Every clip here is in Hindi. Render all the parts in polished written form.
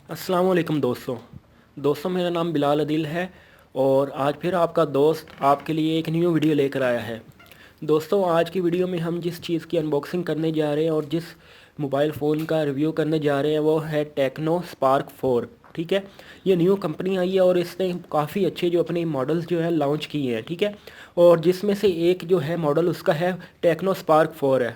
अस्सलाम वालेकुम दोस्तों मेरा नाम बिलाल अदिल है और आज फिर आपका दोस्त आपके लिए एक न्यू वीडियो लेकर आया है। दोस्तों आज की वीडियो में हम जिस चीज़ की अनबॉक्सिंग करने जा रहे हैं और जिस मोबाइल फ़ोन का रिव्यू करने जा रहे हैं वो है टेक्नो स्पार्क 4। ठीक है, ये न्यू कंपनी आई है और इसने काफ़ी अच्छे जो अपने मॉडल्स जो है लॉन्च किए हैं। ठीक है, और जिसमें से एक जो है मॉडल उसका है टेक्नो स्पार्क 4 है।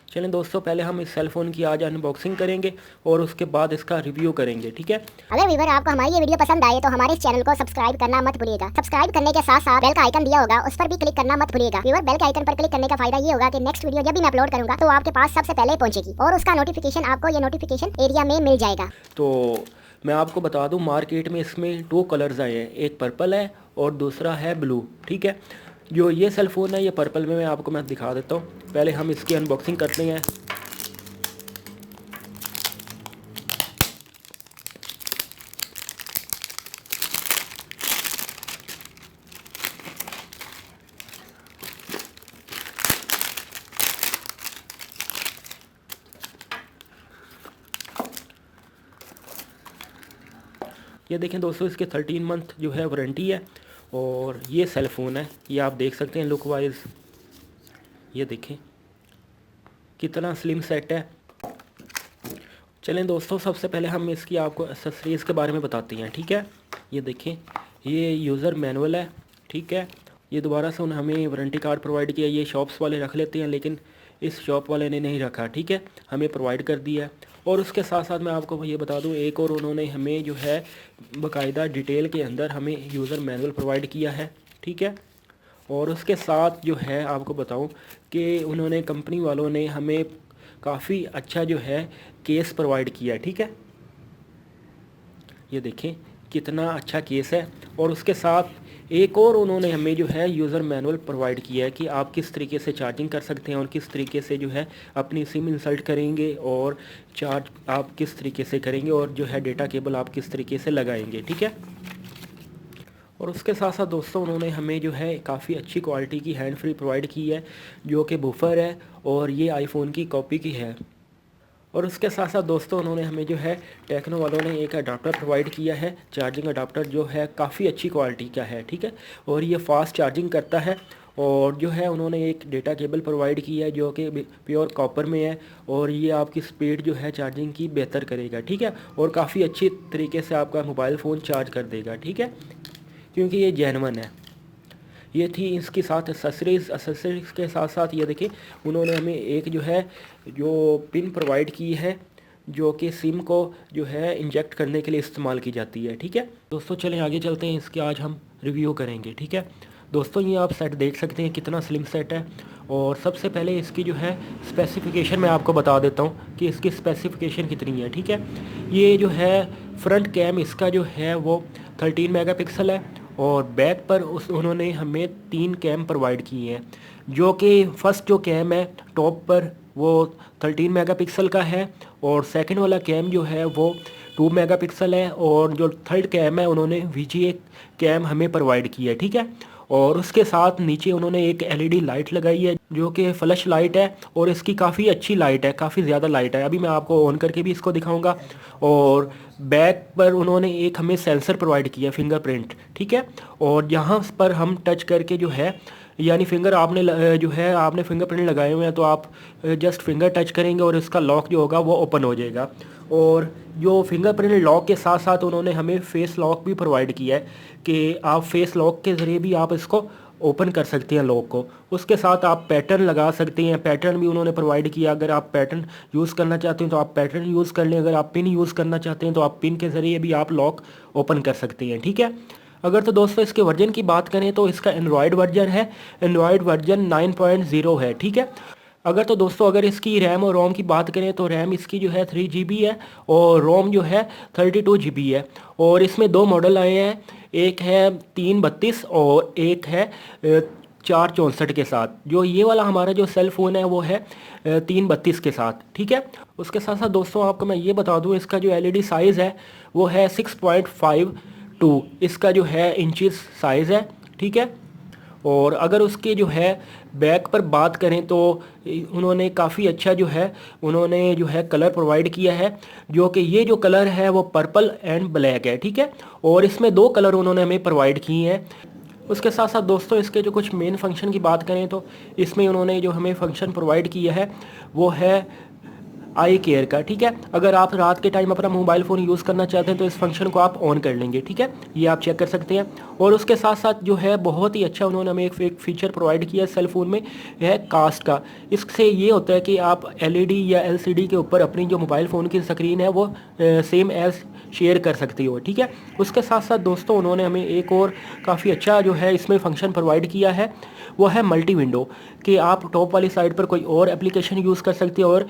चलें दोस्तों, पहले हम इस सेल फ़ोन की आज अनबॉक्सिंग करेंगे और उसके बाद इसका रिव्यू करेंगे। ठीक है, अगर व्यूवर आपको हमारी ये वीडियो पसंद आए तो हमारे इस चैनल को सब्सक्राइब करना मत भूलिएगा। सब्सक्राइब करने के साथ साथ बेल का आइकन दिया होगा उस पर भी क्लिक करना मत भूलिएगा। व्यूवर बेल के आइकन पर क्लिक करने का फायदा ये होगा कि नेक्स्ट वीडियो जब भी मैं अपलोड करूंगा तो आपके पास सबसे पहले पहुंचेगी और उसका नोटिफिकेशन आपको ये नोटिफिकेशन एरिया में मिल जाएगा। तो मैं आपको बता दूं मार्केट में इसमें 2 कलर्स आए हैं, एक पर्पल है और दूसरा है ब्लू। ठीक है, जो ये सेल फ़ोन है ये पर्पल में मैं दिखा देता हूँ। पहले हम इसकी अनबॉक्सिंग करते हैं। ये देखें दोस्तों, इसके 13 मंथ जो है वारंटी है और ये सेल फ़ोन है, ये आप देख सकते हैं लुक वाइज। ये देखें कितना स्लिम सेट है। चलें दोस्तों, सबसे पहले हम इसकी आपको एसेसरीज़ के बारे में बताते हैं। ठीक है, ये देखें ये यूज़र मैनुअल है। ठीक है, ये दोबारा से हमें वारंटी कार्ड प्रोवाइड किया। ये शॉप्स वाले रख लेते हैं लेकिन इस शॉप वाले ने नहीं रखा। ठीक है, हमें प्रोवाइड कर दिया है। और उसके साथ साथ मैं आपको ये बता दूं, एक और उन्होंने हमें जो है बाकायदा डिटेल के अंदर हमें यूज़र मैनुअल प्रोवाइड किया है। ठीक है, और उसके साथ जो है आपको बताऊं कि उन्होंने कंपनी वालों ने हमें काफ़ी अच्छा जो है केस प्रोवाइड किया है। ठीक है, ये देखें कितना अच्छा केस है। और उसके साथ एक और उन्होंने हमें जो है यूज़र मैनुअल प्रोवाइड किया है कि आप किस तरीके से चार्जिंग कर सकते हैं और किस तरीके से जो है अपनी सिम इंसर्ट करेंगे और चार्ज आप किस तरीके से करेंगे और जो है डेटा केबल आप किस तरीके से लगाएंगे। ठीक है, और उसके साथ साथ दोस्तों उन्होंने हमें जो है काफ़ी अच्छी क्वालिटी की हैंड फ्री प्रोवाइड की है जो कि बूफर है और ये आईफोन की कॉपी की है। और उसके साथ साथ दोस्तों उन्होंने हमें जो है टेक्नो वालों ने एक अडाप्टर प्रोवाइड किया है, चार्जिंग अडाप्टर जो है काफ़ी अच्छी क्वालिटी का है। ठीक है, और ये फास्ट चार्जिंग करता है। और जो है उन्होंने एक डेटा केबल प्रोवाइड की है जो कि प्योर कॉपर में है और ये आपकी स्पीड जो है चार्जिंग की बेहतर करेगा। ठीक है, और काफ़ी अच्छी तरीके से आपका मोबाइल फ़ोन चार्ज कर देगा। ठीक है, क्योंकि ये जेन्युइन है। ये थी इसके साथ एसेसरीज़ के साथ साथ ये देखिए उन्होंने हमें एक जो है जो पिन प्रोवाइड की है जो कि सिम को जो है इंजेक्ट करने के लिए इस्तेमाल की जाती है। ठीक है दोस्तों, चलें आगे चलते हैं, इसके आज हम रिव्यू करेंगे। ठीक है दोस्तों, ये आप सेट देख सकते हैं कितना स्लिम सेट है। और सबसे पहले इसकी जो है स्पेसिफ़िकेशन मैं आपको बता देता हूँ कि इसकी स्पेसिफ़िकेशन कितनी है। ठीक है, ये जो है फ्रंट कैम इसका जो है वो 13 मेगापिक्सल है और बैक पर उन्होंने हमें 3 कैम प्रोवाइड किए हैं जो कि फ़र्स्ट जो कैम है टॉप पर वो 13 मेगापिक्सल का है और सेकंड वाला कैम जो है वो 2 मेगापिक्सल है और जो थर्ड कैम है उन्होंने VGA कैम हमें प्रोवाइड किया है। ठीक है, और उसके साथ नीचे उन्होंने एक LED लाइट लगाई है जो कि फ्लैश लाइट है और इसकी काफ़ी अच्छी लाइट है, काफ़ी ज़्यादा लाइट है। अभी मैं आपको ऑन करके भी इसको दिखाऊंगा। और बैक पर उन्होंने एक हमें सेंसर प्रोवाइड किया फिंगरप्रिंट। ठीक है, और यहाँ पर हम टच करके जो है यानी फिंगर आपने जो है आपने फिंगरप्रिंट लगाए हुए हैं तो आप जस्ट फिंगर टच करेंगे और इसका लॉक जो होगा वो ओपन हो जाएगा। और जो फिंगरप्रिंट लॉक के साथ साथ उन्होंने हमें फेस लॉक भी प्रोवाइड किया है कि आप फेस लॉक के ज़रिए भी आप इसको ओपन कर सकते हैं लॉक को। उसके साथ आप पैटर्न लगा सकते हैं, पैटर्न भी उन्होंने प्रोवाइड किया। अगर आप पैटर्न यूज़ करना चाहते हैं तो आप पैटर्न यूज़ कर लें, अगर आप पिन यूज़ करना चाहते हैं तो आप पिन के ज़रिए भी आप लॉक ओपन कर सकते हैं। ठीक है, अगर तो दोस्तों इसके वर्जन की बात करें तो इसका एंड्रॉयड वर्जन है, एंड्रॉयड वर्जन 9.0 है। ठीक है, अगर तो दोस्तों अगर इसकी रैम और रोम की बात करें तो रैम इसकी जो है 3 GB है और रोम जो है 32 GB है। और इसमें 2 मॉडल आए हैं, एक है 332 और एक है 464 के साथ। जो ये वाला हमारा जो सेल फ़ोन है वो है 332 के साथ। ठीक है, उसके साथ साथ दोस्तों आपको मैं ये बता दूं इसका जो LED साइज़ है वो है 6.52 इसका जो है इंचज़ साइज़ है। ठीक है, और अगर उसके जो है बैक पर बात करें तो उन्होंने काफ़ी अच्छा जो है उन्होंने जो है कलर प्रोवाइड किया है, जो कि ये जो कलर है वो पर्पल एंड ब्लैक है, ठीक है। और इसमें 2 कलर उन्होंने हमें प्रोवाइड किए हैं। उसके साथ साथ दोस्तों इसके जो कुछ मेन फंक्शन की बात करें तो इसमें उन्होंने जो हमें फंक्शन प्रोवाइड किया है वो है आई केयर का, ठीक है। अगर आप रात के टाइम अपना मोबाइल फ़ोन यूज़ करना चाहते हैं तो इस फंक्शन को आप ऑन कर लेंगे, ठीक है। ये आप चेक कर सकते हैं। और उसके साथ साथ जो है बहुत ही अच्छा उन्होंने हमें एक फ़ीचर प्रोवाइड किया है सेल फ़ोन में, है कास्ट का। इससे ये होता है कि आप एलईडी या एलसीडी के ऊपर अपनी जो मोबाइल फ़ोन की स्क्रीन है वो सेम एज शेयर कर सकती हो, ठीक है। उसके साथ साथ दोस्तों उन्होंने हमें एक और काफ़ी अच्छा जो है इसमें फंक्शन प्रोवाइड किया है, वो है मल्टी विंडो, कि आप टॉप वाली साइड पर कोई और एप्लीकेशन यूज़ कर सकते हैं और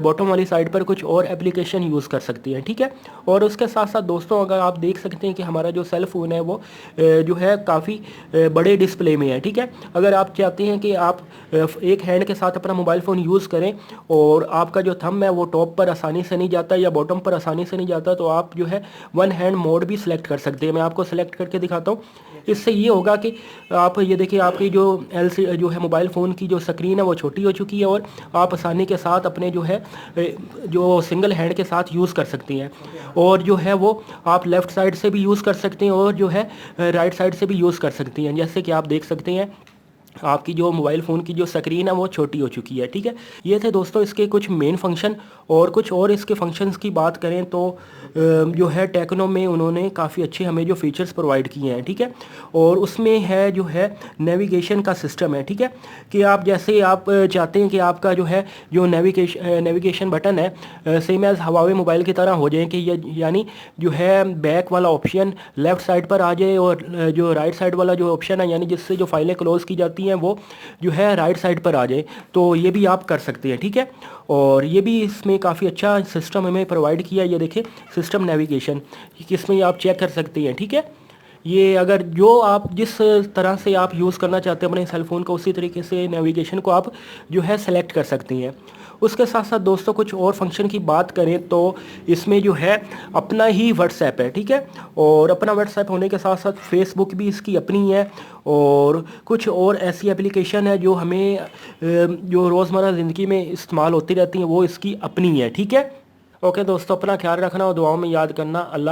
बॉटम वाली साइड पर कुछ और एप्लीकेशन यूज़ कर सकती हैं, ठीक है। और उसके साथ साथ दोस्तों अगर आप देख सकते हैं कि हमारा जो सेल फ़ोन है वो जो है काफ़ी बड़े डिस्प्ले में है, ठीक है। अगर आप चाहते हैं कि आप एक हैंड के साथ अपना मोबाइल फ़ोन यूज़ करें और आपका जो थंब है वो टॉप पर आसानी से नहीं जाता या बॉटम पर आसानी से नहीं जाता, तो आप जो है वन हैंड मोड भी सिलेक्ट कर सकते हैं। मैं आपको सिलेक्ट करके दिखाता हूँ। इससे ये होगा कि आप ये देखिए आपकी जो जो है मोबाइल फ़ोन की जो स्क्रीन है वो छोटी हो चुकी है और आप आसानी के साथ अपने जो है जो सिंगल हैंड के साथ यूज़ कर सकती हैं। और जो है वो आप लेफ़्ट साइड से भी यूज़ कर सकते हैं और जो है राइट साइड से भी यूज़ कर सकती हैं। जैसे कि आप देख सकते हैं आपकी जो मोबाइल फ़ोन की जो स्क्रीन है वो छोटी हो चुकी है, ठीक है। ये थे दोस्तों इसके कुछ मेन फंक्शन। और कुछ और इसके फंक्शंस की बात करें तो जो है टेक्नो में उन्होंने काफ़ी अच्छे हमें जो फीचर्स प्रोवाइड किए हैं, ठीक है। और उसमें है जो है नेविगेशन का सिस्टम है, ठीक है, कि आप जैसे आप चाहते हैं कि आपका जो है जो नेविगेशन बटन है सेम एज़ हवावे मोबाइल की तरह हो जाए, कि यानी जो है बैक वाला ऑप्शन लेफ़्ट साइड पर आ जाए और जो राइट साइड वाला जो ऑप्शन है यानी जिससे जो फाइलें क्लोज़ की जाती हैं वो जो है राइट साइड पर आ जाए, तो ये भी आप कर सकते हैं, ठीक है। और ये भी इसमें काफ़ी अच्छा सिस्टम हमें प्रोवाइड किया। ये देखिए सिस्टम नेविगेशन, इसमें आप चेक कर सकते हैं, ठीक है। ये अगर जो आप जिस तरह से आप यूज़ करना चाहते हैं अपने सेल फ़ोन को उसी तरीके से नेविगेशन को आप जो है सेलेक्ट कर सकती हैं। उसके साथ साथ दोस्तों कुछ और फंक्शन की बात करें तो इसमें जो है अपना ही व्हाट्सएप है, ठीक है। और अपना व्हाट्सएप होने के साथ साथ फेसबुक भी इसकी अपनी है और कुछ और ऐसी एप्लीकेशन है जो हमें जो रोज़मर्रा ज़िंदगी में इस्तेमाल होती रहती हैं वो इसकी अपनी है, ठीक है। ओके दोस्तों, अपना ख्याल रखना और दुआओं में याद करना। अल्लाह।